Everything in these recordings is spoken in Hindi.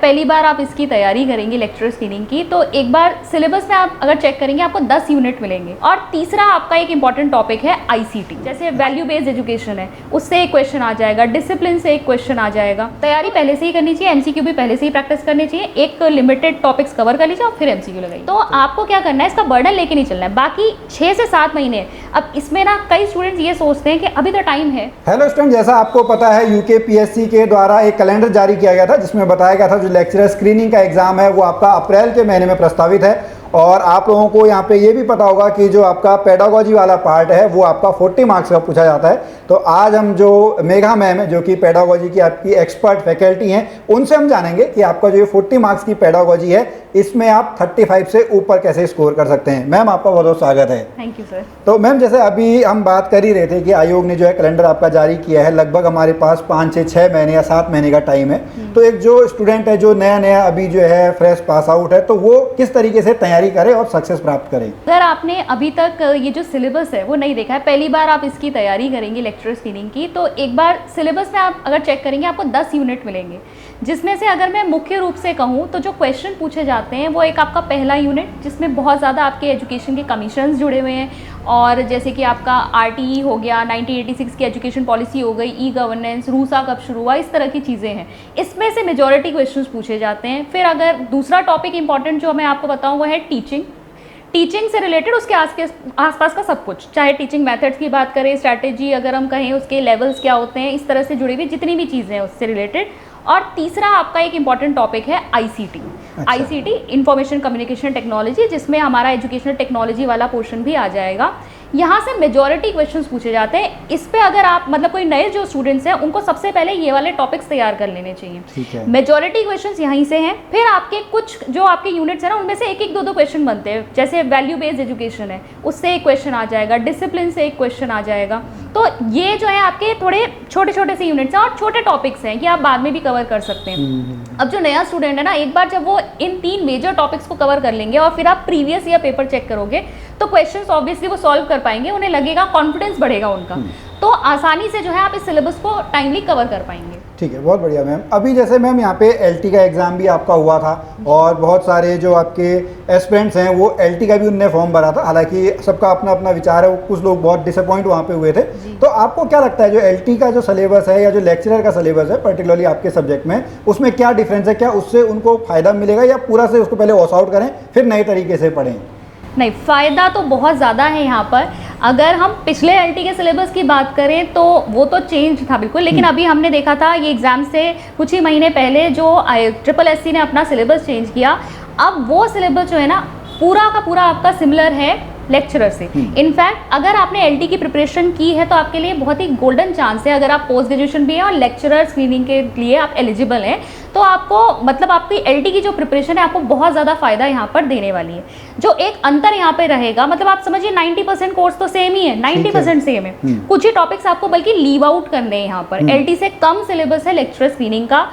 पहली बार आप इसकी तैयारी करेंगे लेक्चर स्क्रीनिंग की, तो एक बार सिलेबस में आप अगर चेक करेंगे आपको 10 यूनिट मिलेंगे। और तीसरा आपका एक इंपॉर्टेंट टॉपिक है आईसीटी, जैसे वैल्यू बेस्ड एजुकेशन है, उससे एक क्वेश्चन आ जाएगा, डिसिप्लिन से एक क्वेश्चन आ जाएगा। तैयारी पहले से ही करनी चाहिए, एमसीक्यू भी पहले से ही प्रैक्टिस करनी चाहिए। एक लिमिटेड टॉपिक्स कवर कर लीजिए और फिर एमसीक्यू लगाइए। तो आपको क्या करना है, इसका बर्डन लेके नहीं चलना है। बाकी 6 से 7 महीने। अब इसमें ना कई स्टूडेंट्स ये सोचते हैं कि अभी तो टाइम है। हेलो स्टूडेंट, जैसा आपको पता है यूकेपीएससी के द्वारा एक कैलेंडर जारी किया गया था जिसमें बताया गया था जो लेक्चरर स्क्रीनिंग का एग्जाम है वो आपका अप्रैल के महीने में प्रस्तावित है। और आप लोगों को यहाँ पे ये भी पता होगा कि जो आपका पेडागोजी वाला पार्ट है वो आपका 40 मार्क्स का पूछा जाता है। तो आज हम जो मेघा मैम है जो कि पेडागोजी की आपकी एक्सपर्ट फैकल्टी हैं, उनसे हम जानेंगे कि आपका जो 40 मार्क्स की पेडागोजी है इसमें आप 35 से ऊपर कैसे स्कोर कर सकते हैं। मैम आपका बहुत बहुत स्वागत है। Thank you sir. तो मैम जैसे अभी हम बात कर ही रहे थे कि आयोग ने जो है कैलेंडर आपका जारी किया है, लगभग हमारे पास 5 से 6 महीने या 7 महीने का टाइम है। तो एक जो स्टूडेंट है जो नया अभी जो है फ्रेश पास आउट है, तो वो किस तरीके से तैयारी करे और सक्सेस प्राप्त करें। अगर आपने अभी तक ये जो सिलेबस है वो नहीं देखा है, पहली बार आप इसकी तैयारी करेंगे लेक्चर स्क्रीनिंग की, तो एक बार सिलेबस में आप अगर चेक करेंगे आपको 10 यूनिट मिलेंगे, जिसमें से अगर मैं मुख्य रूप से कहूँ तो जो क्वेश्चन पूछे जाते हैं वो एक आपका पहला यूनिट जिसमें बहुत ज़्यादा आपके एजुकेशन के कमीशंस जुड़े हुए हैं, और जैसे कि आपका आरटीई हो गया, 1986 की एजुकेशन पॉलिसी हो गई, ई गवर्नेंस, रूसा कब शुरू हुआ, इस तरह की चीज़ें हैं। इसमें से मेजॉरिटी क्वेश्चंस पूछे जाते हैं। फिर अगर दूसरा टॉपिक इंपॉर्टेंट जो मैं आपको बताऊँ वो है टीचिंग से रिलेटेड उसके आसपास का सब कुछ, चाहे टीचिंग मेथड्स की बात करें, स्ट्रैटेजी अगर हम कहें, उसके लेवल्स क्या होते हैं, इस तरह से जुड़ी हुई जितनी भी चीज़ें हैं उससे रिलेटेड। और तीसरा आपका एक इंपॉर्टेंट टॉपिक है आईसीटी। अच्छा। आईसीटी इंफॉर्मेशन कम्युनिकेशन टेक्नोलॉजी, जिसमें हमारा एजुकेशनल टेक्नोलॉजी वाला पोर्शन भी आ जाएगा। यहाँ से मेजॉरिटी क्वेश्चंस पूछे जाते हैं। इस पे अगर आप मतलब कोई नए जो स्टूडेंट्स हैं उनको सबसे पहले ये वाले टॉपिक्स तैयार कर लेने चाहिए। ठीक है। मेजॉरिटी क्वेश्चंस यहीं से हैं। फिर आपके कुछ जो आपके यूनिट्स हैं ना उनमें से एक दो क्वेश्चन बनते हैं, जैसे वैल्यू बेस्ड एजुकेशन है उससे एक क्वेश्चन आ जाएगा, डिसिप्लिन से एक क्वेश्चन आ जाएगा। तो ये जो है आपके थोड़े छोटे से यूनिट्स हैं और छोटे टॉपिक्स हैं, ये आप बाद में भी कवर कर सकते हैं। अब जो नया स्टूडेंट है ना, एक बार जब वो इन 3 मेजर टॉपिक्स को कवर कर लेंगे और फिर आप प्रीवियस ईयर पेपर चेक करोगे तो क्वेश्चंस ऑब्वियसली वो सॉल्व कर पाएंगे, उन्हें लगेगा, कॉन्फिडेंस बढ़ेगा उनका, तो आसानी से जो है आप इस सिलेबस को टाइमली कवर कर पाएंगे। ठीक है, बहुत बढ़िया मैम। अभी जैसे मैम यहाँ पे एलटी का एग्ज़ाम भी आपका हुआ था और बहुत सारे जो आपके एस्पिरेंट्स हैं वो एलटी का भी उनने फॉर्म भरा था, हालांकि सबका अपना अपना विचार है, कुछ लोग बहुत डिसअपॉइंट वहाँ पे हुए थे। तो आपको क्या लगता है जो एलटी का जो सिलेबस है या जो लेक्चरर का सिलेबस है पर्टिकुलरली आपके सब्जेक्ट में, उसमें क्या डिफरेंस है? क्या उससे उनको फ़ायदा मिलेगा या पूरा से उसको पहले वॉश आउट करें फिर नए तरीके से पढ़ें? नहीं, फ़ायदा तो बहुत ज़्यादा है यहाँ पर। अगर हम पिछले एलटी के सिलेबस की बात करें तो वो तो चेंज था बिल्कुल, लेकिन अभी हमने देखा था ये एग्ज़ाम से कुछ ही महीने पहले जो SSSC ने अपना सिलेबस चेंज किया। अब वो सिलेबस जो है ना पूरा का पूरा आपका सिमिलर है लेक्चरर से। इनफैक्ट अगर आपने एलटी की प्रिपरेशन की है तो आपके लिए बहुत ही गोल्डन चांस है, अगर आप पोस्ट ग्रेजुएशन भी हैं और लेक्चरर स्क्रीनिंग के लिए आप एलिजिबल हैं तो आपको मतलब आपकी एलटी की जो प्रिपरेशन है आपको बहुत ज़्यादा फायदा यहाँ पर देने वाली है। जो एक अंतर यहाँ पे रहेगा, मतलब आप समझिए 90% कोर्स तो सेम ही है, 90% सेम है, कुछ ही टॉपिक्स आपको बल्कि लीव आउट करने हैं यहाँ पर। एलटी से कम सिलेबस है लेक्चरर स्क्रीनिंग का।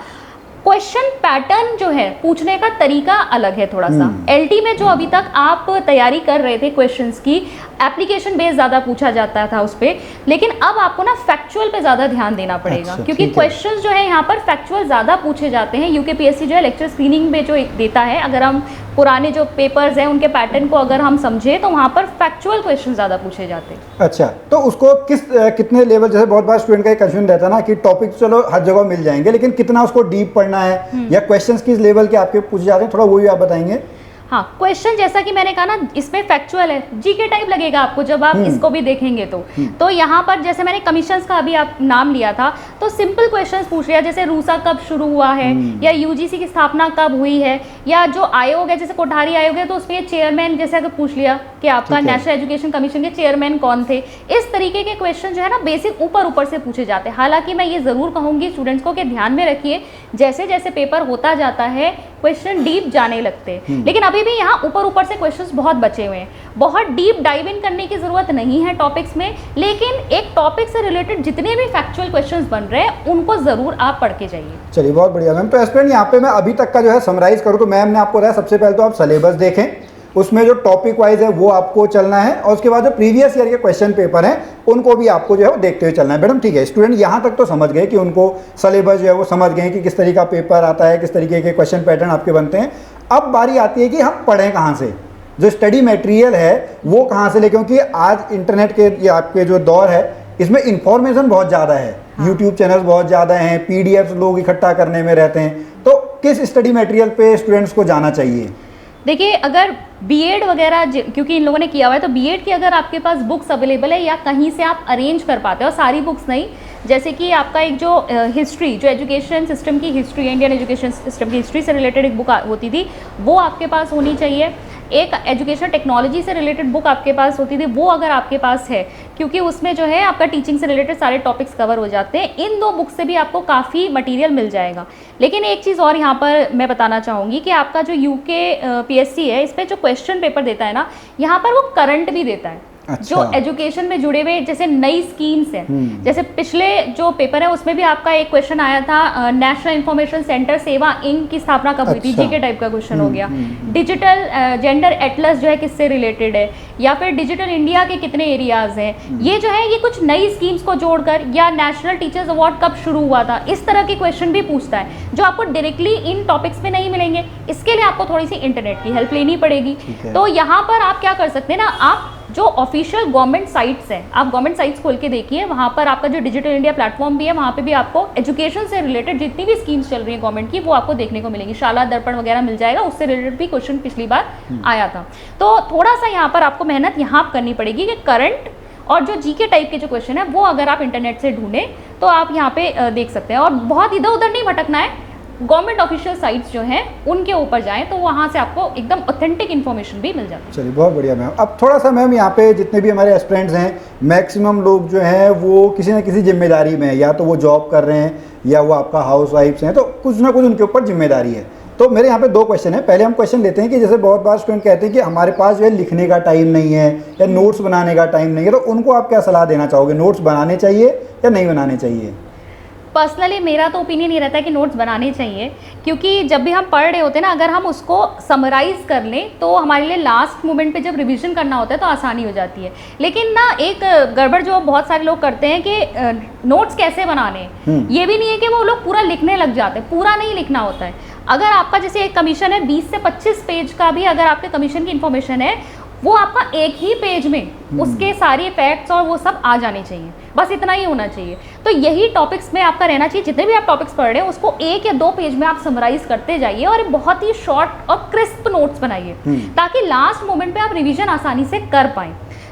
क्वेश्चन पैटर्न जो है पूछने का तरीका अलग है थोड़ा सा। एलटी में जो अभी तक आप तैयारी कर रहे थे क्वेश्चंस की, एप्लीकेशन बेस ज़्यादा पूछा जाता था उस पर, लेकिन अब आपको ना फैक्चुअल पे ज़्यादा ध्यान देना पड़ेगा। अच्छा, क्योंकि क्वेश्चंस जो है यहाँ पर फैक्चुअल ज़्यादा पूछे जाते हैं। यूकेपीएससी जो है लेक्चर स्क्रीनिंग में जो देता है, अगर हम पुराने जो पेपर्स हैं उनके पैटर्न को अगर हम समझे तो वहाँ पर फैक्चुअल क्वेश्चन ज़्यादा पूछे जाते हैं। अच्छा, तो उसको कितने लेवल, जैसे बहुत बार स्टूडेंट का एक कंफ्यूजन रहता है ना कि टॉपिक चलो हर जगह मिल जाएंगे लेकिन कितना उसको डीप पढ़ना है या क्वेश्चंस किस लेवल के आपके पूछे जाते हैं, थोड़ा वो भी आप बताएंगे। हाँ, क्वेश्चन जैसा कि मैंने कहा ना इसमें फैक्चुअल है, जीके टाइप लगेगा आपको जब आप इसको भी देखेंगे तो यहाँ पर जैसे मैंने कमीशंस का अभी आप नाम लिया था तो सिंपल क्वेश्चंस पूछ लिया, जैसे रूसा कब शुरू हुआ है या यूजीसी की स्थापना कब हुई है, या जो आयोग है जैसे कोठारी आयोग है तो उसमें चेयरमैन जैसे अगर पूछ लिया कि आपका नेशनल एजुकेशन कमीशन के चेयरमैन कौन थे। इस तरीके के क्वेश्चन जो है ना बेसिक ऊपर से पूछे जाते हैं। हालांकि मैं ये जरूर कहूँगी स्टूडेंट्स को कि ध्यान में रखिए, जैसे जैसे पेपर होता जाता है क्वेश्चन डीप जाने लगते हैं, लेकिन अभी भी यहाँ ऊपर से क्वेश्चंस बहुत बचे हुए हैं। बहुत डीप डाइव इन करने की जरूरत नहीं है टॉपिक्स में, लेकिन एक टॉपिक से रिलेटेड जितने भी फैक्चुअल क्वेश्चंस बन रहे हैं उनको जरूर आप पढ़ के जाइए। चलिए, बहुत बढ़िया मैम। तो एस्पिरेंट यहाँ पे मैं अभी तक का जो है समराइज करूँ तो मैम ने आपको बताया सबसे पहले तो आप सिलेबस देखें उसमें जो टॉपिक वाइज है वो आपको चलना है, और उसके बाद जो प्रीवियस ईयर के क्वेश्चन पेपर हैं उनको भी आपको जो है वो देखते हुए चलना है। मैडम ठीक है, स्टूडेंट यहाँ तक तो समझ गए कि उनको सिलेबस जो है वो समझ गए कि किस तरीके का पेपर आता है, किस तरीके के क्वेश्चन पैटर्न आपके बनते हैं। अब बारी आती है कि हम पढ़ें कहाँ से, जो स्टडी मटेरियल है वो कहाँ से ले, क्योंकि आज इंटरनेट के ये आपके जो दौर है इसमें इंफॉर्मेशन बहुत ज़्यादा है। हाँ। यूट्यूब चैनल्स बहुत ज़्यादा हैं, पीडीएफ लोग इकट्ठा करने में रहते हैं, तो किस स्टडी मटेरियल पे स्टूडेंट्स को जाना चाहिए? देखिए, अगर बीएड वगैरह क्योंकि इन लोगों ने किया हुआ है, तो बीएड की अगर आपके पास बुक्स अवेलेबल है या कहीं से आप अरेंज कर पाते हो, सारी बुक्स नहीं, जैसे कि आपका एक जो हिस्ट्री, जो एजुकेशन सिस्टम की हिस्ट्री, इंडियन एजुकेशन सिस्टम की हिस्ट्री से रिलेटेड एक बुक होती थी, वो आपके पास होनी चाहिए। एक एजुकेशन टेक्नोलॉजी से रिलेटेड बुक आपके पास होती थी, वो अगर आपके पास है, क्योंकि उसमें जो है आपका टीचिंग से रिलेटेड सारे टॉपिक्स कवर हो जाते हैं। इन 2 बुक से भी आपको काफ़ी मटेरियल मिल जाएगा। लेकिन एक चीज़ और यहाँ पर मैं बताना चाहूँगी कि आपका जो यूके पीएससी है, इस पर जो क्वेश्चन पेपर देता है ना, यहाँ पर वो करंट भी देता है। अच्छा। जो एजुकेशन में जुड़े हुए जैसे नई स्कीम्स हैं, जैसे पिछले जो पेपर है उसमें भी आपका एक क्वेश्चन आया था, नेशनल इंफॉर्मेशन सेंटर सेवा इंक की स्थापना कब हुई थी, अच्छा। जीके टाइप का क्वेश्चन हो गया। डिजिटल जेंडर एटलस जो है किससे रिलेटेड है, या फिर डिजिटल इंडिया के कितने एरियाज हैं, ये जो है ये कुछ नई स्कीम्स को जोड़कर, या नेशनल टीचर्स अवार्ड कब शुरू हुआ था, इस तरह के क्वेश्चन भी पूछता है, जो आपको डायरेक्टली इन टॉपिक्स में नहीं मिलेंगे। इसके लिए आपको थोड़ी सी इंटरनेट की हेल्प लेनी पड़ेगी। तो यहाँ पर आप क्या कर सकते हैं ना, आप जो ऑफिशियल गवर्नमेंट साइट्स हैं, आप गवर्नमेंट साइट्स खोल के देखिए, वहाँ पर आपका जो डिजिटल इंडिया प्लेटफॉर्म भी है, वहाँ पे भी आपको एजुकेशन से रिलेटेड जितनी भी स्कीम्स चल रही हैं गवर्नमेंट की, वो आपको देखने को मिलेंगी। शाला दर्पण वगैरह मिल जाएगा, उससे रिलेटेड भी क्वेश्चन पिछली बार आया था। तो थोड़ा सा यहाँ पर आपको मेहनत यहाँ करनी पड़ेगी कि करंट और जो जीके टाइप के जो क्वेश्चन है वो अगर आप इंटरनेट से ढूंढें तो आप यहाँ पे देख सकते हैं। और बहुत इधर उधर नहीं भटकना है, गवर्नमेंट ऑफिशियल साइट्स जो हैं उनके ऊपर जाएं, तो वहाँ से आपको एकदम ऑथेंटिक इन्फॉर्मेशन भी मिल जाती है। चलिए, बहुत बढ़िया मैम। अब थोड़ा सा मैम यहाँ पे जितने भी हमारे एस्पिरेंट्स हैं, मैक्सिमम लोग जो हैं वो किसी न किसी जिम्मेदारी में है, या तो वो जॉब कर रहे हैं या वो आपका हाउस वाइफ्स हैं, तो कुछ ना कुछ उनके ऊपर जिम्मेदारी है। तो मेरे यहाँ पे 2 क्वेश्चन है। पहले हम क्वेश्चन लेते हैं कि जैसे बहुत बार स्टूडेंट कहते हैं कि हमारे पास जो है लिखने का टाइम नहीं है या नोट्स बनाने का टाइम नहीं है, तो उनको आप क्या सलाह देना चाहोगे? नोट्स बनाने चाहिए या नहीं बनाने चाहिए? पर्सनली मेरा तो ओपिनियन ये रहता है कि नोट्स बनाने चाहिए, क्योंकि जब भी हम पढ़ रहे होते हैं ना, अगर हम उसको समराइज़ कर लें तो हमारे लिए लास्ट मोमेंट पे जब रिवीजन करना होता है तो आसानी हो जाती है। लेकिन ना एक गड़बड़ जो बहुत सारे लोग करते हैं कि नोट्स कैसे बनाने, ये भी नहीं है कि वो लोग पूरा लिखने लग जाते हैं। पूरा नहीं लिखना होता है। अगर आपका जैसे एक कमीशन है 20 से 25 पेज का भी, अगर आपके कमीशन की इन्फॉर्मेशन है, वो आपका एक ही पेज में उसके सारे फैक्ट्स और वो सब आ जाने चाहिए, बस इतना ही होना चाहिए। तो यही टॉपिक्स में आपका रहना चाहिए। जितने भी आप टॉपिक्स पढ़ रहे हैं उसको 1 या 2 पेज में आप समराइज करते जाइए और बहुत ही शॉर्ट और क्रिस्प नोट्स बनाइए, ताकि लास्ट मोमेंट पे आप रिवीजन आसानी से कर पाएं।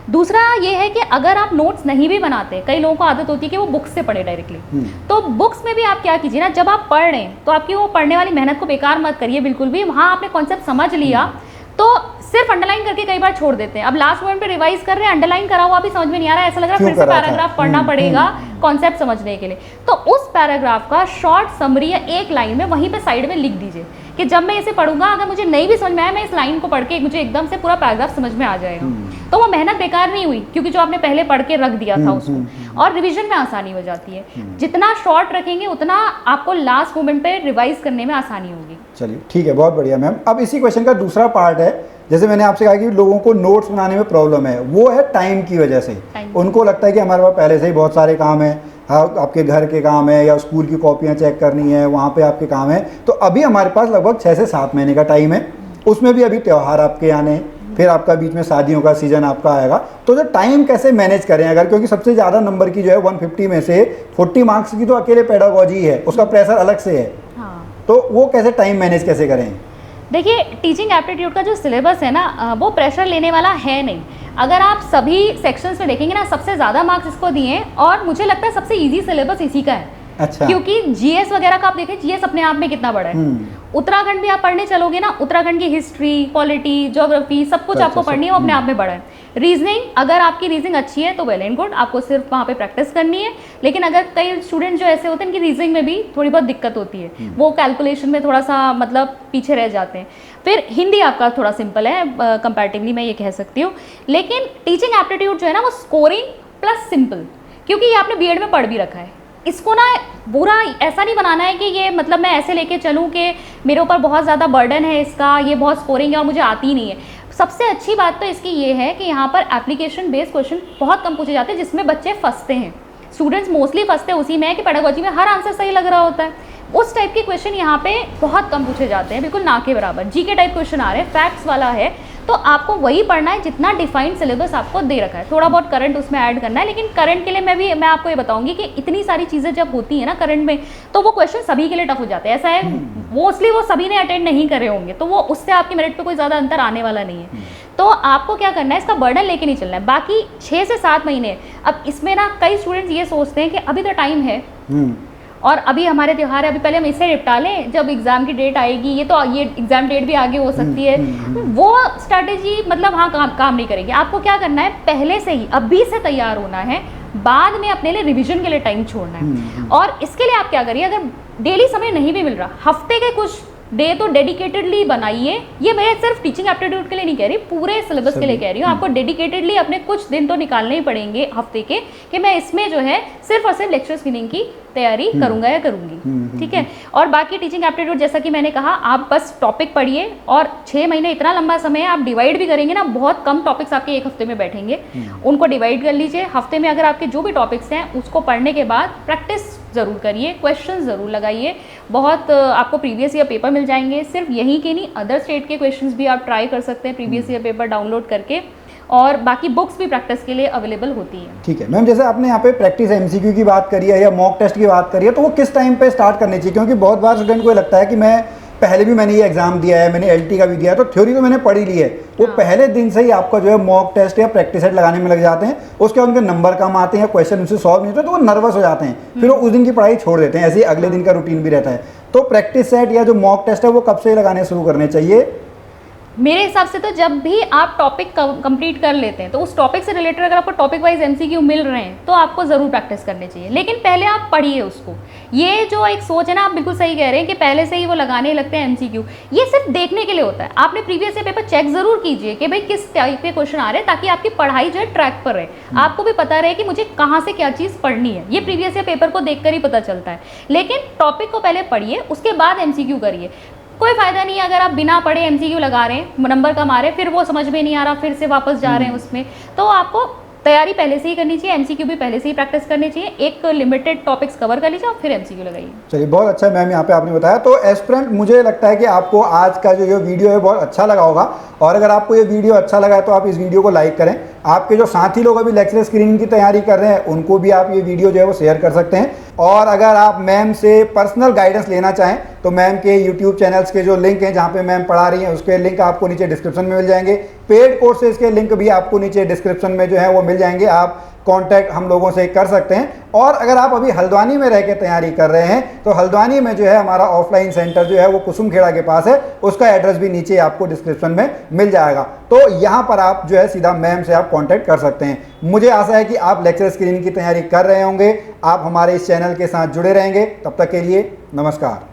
दूसरा ये है कि अगर आप नोट्स नहीं भी बनाते, कई लोगों को आदत होती है कि वो बुक्स से पढ़े डायरेक्टली, तो बुक्स में भी आप क्या कीजिए ना, जब आप पढ़ रहे हैं तो आपकी वो पढ़ने वाली मेहनत को बेकार मत करिए बिल्कुल भी। वहाँ आपने कॉन्सेप्ट समझ लिया तो सिर्फ अंडरलाइन करके कई बार छोड़ देते हैं। अब लास्ट मोमेंट पे रिवाइज कर रहे हैं, अंडरलाइन करा हुआ भी समझ में नहीं आ रहा है, ऐसा लग रहा है फिर से पैराग्राफ पढ़ना पड़ेगा कॉन्सेप्ट समझने के लिए। तो उस पैराग्राफ का शॉर्ट समरी या एक लाइन में वहीं पे साइड में लिख दीजिए कि जब मैं इसे पढ़ूंगा, अगर मुझे नहीं भी समझ में आया, मैं इस लाइन को पढ़ के मुझे एकदम से पूरा पैराग्राफ समझ में आ जाएगा। तो वो मेहनत बेकार नहीं हुई, क्योंकि जो आपने पहले पढ़ के रख दिया था उसको, और रिवीजन में आसानी हो जाती है। जितना शॉर्ट रखेंगे उतना आपको लास्ट मोमेंट पे रिवाइज करने में आसानी होगी। चलिए ठीक है, बहुत बढ़िया मैम। अब इसी क्वेश्चन का दूसरा पार्ट है, जैसे मैंने आपसे कहा कि लोगों को नोट्स बनाने में प्रॉब्लम है, वो है टाइम की वजह से। उनको लगता है कि हमारे पास पहले से ही बहुत सारे काम है, आपके घर के काम है या स्कूल की कॉपियाँ चेक करनी है, वहाँ पे आपके काम है, तो अभी हमारे पास लगभग 6 से 7 महीने का टाइम है। उसमें भी अभी त्यौहार आपके आने, फिर आपका बीच में शादियों का सीजन आपका आएगा, तो जो टाइम कैसे मैनेज करें अगर, क्योंकि सबसे ज़्यादा नंबर की जो है 150 में से 40 मार्क्स की तो अकेले पेडागोजी है, उसका प्रेशर अलग से है। तो वो कैसे टाइम मैनेज कैसे करें? देखिए, टीचिंग एप्टीट्यूड का जो सिलेबस है ना, वो प्रेशर लेने वाला है नहीं। अगर आप सभी सेक्शंस में देखेंगे ना, सबसे ज़्यादा मार्क्स इसको दिए हैं, और मुझे लगता है सबसे इजी सिलेबस इसी का है। अच्छा। क्योंकि जीएस वगैरह का आप देखें, जीएस अपने आप में कितना बड़ा है। उत्तराखंड भी आप पढ़ने चलोगे ना, उत्तराखंड की हिस्ट्री, पॉलिटी, ज्योग्राफी, सब कुछ आपको पढ़नी है, वो अपने आप में बड़ा है। रीजनिंग, अगर आपकी रीजनिंग अच्छी है तो वेल एंड गुड, आपको सिर्फ वहाँ पे प्रैक्टिस करनी है। लेकिन अगर कई स्टूडेंट जो ऐसे होते हैं, इनकी रीजनिंग में भी थोड़ी बहुत दिक्कत होती है, वो कैलकुलेशन में थोड़ा सा मतलब पीछे रह जाते हैं। फिर हिंदी आपका थोड़ा सिंपल है कंपैरेटिवली, मैं ये कह सकती हूँ। लेकिन टीचिंग एप्टीट्यूड जो है ना, वो स्कोरिंग प्लस सिंपल, क्योंकि ये आपने बीएड में पढ़ भी रखा है। इसको ना बुरा ऐसा नहीं बनाना है कि ये मतलब मैं ऐसे लेके चलूँ कि मेरे ऊपर बहुत ज़्यादा बर्डन है इसका, ये बहुत स्कोरिंग है और मुझे आती ही नहीं है। सबसे अच्छी बात तो इसकी ये है कि यहाँ पर एप्लीकेशन बेस्ड क्वेश्चन बहुत कम पूछे जाते हैं जिसमें बच्चे फंसते हैं। स्टूडेंट्स मोस्टली फंसते हैं उसी में है कि पेडागोजी में हर आंसर सही लग रहा होता है। उस टाइप के क्वेश्चन यहाँ पे बहुत कम पूछे जाते हैं, बिल्कुल ना के बराबर। जीके टाइप क्वेश्चन आ रहे हैं, फैक्ट्स वाला है, तो आपको वही पढ़ना है जितना डिफाइंड सिलेबस आपको दे रखा है। थोड़ा बहुत करंट उसमें ऐड करना है, लेकिन करंट के लिए मैं आपको ये बताऊंगी कि इतनी सारी चीज़ें जब होती है ना करंट में, तो वो क्वेश्चन सभी के लिए टफ हो जाते हैं। ऐसा है मोस्टली वो सभी ने अटेंड नहीं करे होंगे, तो वो उससे आपकी मेरिट पे कोई ज़्यादा अंतर आने वाला नहीं है। तो आपको क्या करना है, इसका बर्डन लेके नहीं चलना है। बाकी 6 से 7 महीने, अब इसमें ना कई स्टूडेंट्स ये सोचते हैं कि अभी तो टाइम है और अभी हमारे त्यौहार है, अभी पहले हम इससे निपटा लें, जब एग्जाम की डेट आएगी ये एग्जाम डेट भी आगे हो सकती है। वो स्ट्रैटेजी मतलब हाँ काम नहीं करेगी। आपको क्या करना है, पहले से ही अभी से तैयार होना है, बाद में अपने लिए रिवीजन के लिए टाइम छोड़ना है। और इसके लिए आप क्या करिए, अगर डेली समय नहीं भी मिल रहा, हफ्ते के कुछ डे तो डेडिकेटेडली बनाइए। ये मैं सिर्फ टीचिंग एप्टीट्यूड के लिए नहीं कह रही, पूरे सिलेबस के लिए कह रही हूँ। आपको डेडिकेटेडली अपने कुछ दिन तो निकालने ही पड़ेंगे हफ्ते के, कि मैं इसमें जो है सिर्फ और सिर्फ लेक्चर स्क्रीनिंग की तैयारी करूंगा या करूंगी, ठीक है। और बाकी टीचिंग एप्टीट्यूड जैसा कि मैंने कहा, आप बस टॉपिक पढ़िए, और 6 महीने इतना लंबा समय है, आप डिवाइड भी करेंगे ना, बहुत कम टॉपिक्स आपके एक हफ्ते में बैठेंगे, उनको डिवाइड कर लीजिए। हफ्ते में अगर आपके जो भी टॉपिक्स हैं उसको पढ़ने के बाद प्रैक्टिस ज़रूर करिए, क्वेश्चन ज़रूर लगाइए। बहुत आपको प्रीवियस ईयर पेपर मिल जाएंगे, सिर्फ यहीं के नहीं, अदर स्टेट के क्वेश्चंस भी आप ट्राई कर सकते हैं प्रीवियस ईयर पेपर डाउनलोड करके, और बाकी बुक्स भी प्रैक्टिस के लिए अवेलेबल होती है। ठीक है मैम, जैसे आपने यहाँ पे प्रैक्टिस एमसीक्यू की बात करी है या मॉक टेस्ट की बात करी है, तो वो किस टाइम पे स्टार्ट करनी चाहिए? क्योंकि बहुत बार स्टूडेंट को ये लगता है कि मैं पहले भी मैंने ये एग्जाम दिया है, मैंने एलटी का भी दिया है, तो थ्योरी तो मैंने पढ़ी ली है, वो पहले दिन से ही आपका जो है मॉक टेस्ट या प्रैक्टिस सेट लगाने में लग जाते हैं, उसके बाद उनके नंबर कम आते हैं, क्वेश्चन उनसे सॉल्व नहीं होते, तो वो नर्वस हो जाते हैं, फिर वो उस दिन की पढ़ाई छोड़ देते हैं। ऐसे ही अगले दिन का रूटीन भी रहता है। तो प्रैक्टिस सेट या जो मॉक टेस्ट है वो कब से लगाने शुरू करने चाहिए? मेरे हिसाब से तो जब भी आप टॉपिक कंप्लीट कर लेते हैं, तो उस टॉपिक से रिलेटेड अगर आपको टॉपिक वाइज एमसीक्यू मिल रहे हैं तो आपको ज़रूर प्रैक्टिस करनी चाहिए, लेकिन पहले आप पढ़िए उसको। ये जो एक सोच है ना, आप बिल्कुल सही कह रहे हैं कि पहले से ही वो लगाने लगते हैं एमसीक्यू, ये सिर्फ देखने के लिए होता है। आपने प्रीवियस ईयर पेपर चेक ज़रूर कीजिए कि भाई किस टाइप के क्वेश्चन आ रहे हैं, ताकि आपकी पढ़ाई जो है ट्रैक पर रहे, आपको भी पता रहे कि मुझे कहाँ से क्या चीज़ पढ़नी है। ये प्रीवियस ईयर पेपर को देखकर ही पता चलता है, लेकिन टॉपिक को पहले पढ़िए, उसके बाद एमसीक्यू करिए। कोई फायदा नहीं है अगर आप बिना पढ़े एमसीक्यू लगा रहे हैं, नंबर कम आ रहे हैं, फिर वो समझ में नहीं आ रहा, फिर से वापस जा रहे हैं उसमें। तो आपको तैयारी पहले से ही करनी चाहिए, एमसीक्यू भी पहले से ही प्रैक्टिस करनी चाहिए, एक लिमिटेड टॉपिक्स कवर कर लीजिए और फिर एमसीक्यू लगाइए। चलिए बहुत अच्छा मैम, यहाँ पे आपने बताया। तो एस्पिरेंट, मुझे लगता है कि आपको आज का जो ये वीडियो है बहुत अच्छा लगा होगा, और अगर आपको ये वीडियो अच्छा लगा है तो आप इस वीडियो को लाइक करें। आपके जो साथी लोग अभी लेक्चर स्क्रीनिंग की तैयारी कर रहे हैं उनको भी आप ये वीडियो जो है वो शेयर कर सकते हैं। और अगर आप मैम से पर्सनल गाइडेंस लेना चाहें तो मैम के यूट्यूब चैनल्स के जो लिंक हैं जहाँ पे मैम पढ़ा रही हैं उसके लिंक आपको नीचे डिस्क्रिप्शन में मिल जाएंगे। पेड कोर्सेज के लिंक भी आपको नीचे डिस्क्रिप्शन में जो है वो मिल जाएंगे, आप कांटेक्ट हम लोगों से कर सकते हैं। और अगर आप अभी हल्द्वानी में रह के तैयारी कर रहे हैं तो हल्द्वानी में जो है हमारा ऑफलाइन सेंटर जो है वो कुसुमखेड़ा के पास है, उसका एड्रेस भी नीचे आपको डिस्क्रिप्शन में मिल जाएगा। तो यहाँ पर आप जो है सीधा मैम से आप कांटेक्ट कर सकते हैं। मुझे आशा है कि आप लेक्चर स्क्रीनिंग की तैयारी कर रहे होंगे, आप हमारे इस चैनल के साथ जुड़े रहेंगे। तब तक के लिए नमस्कार।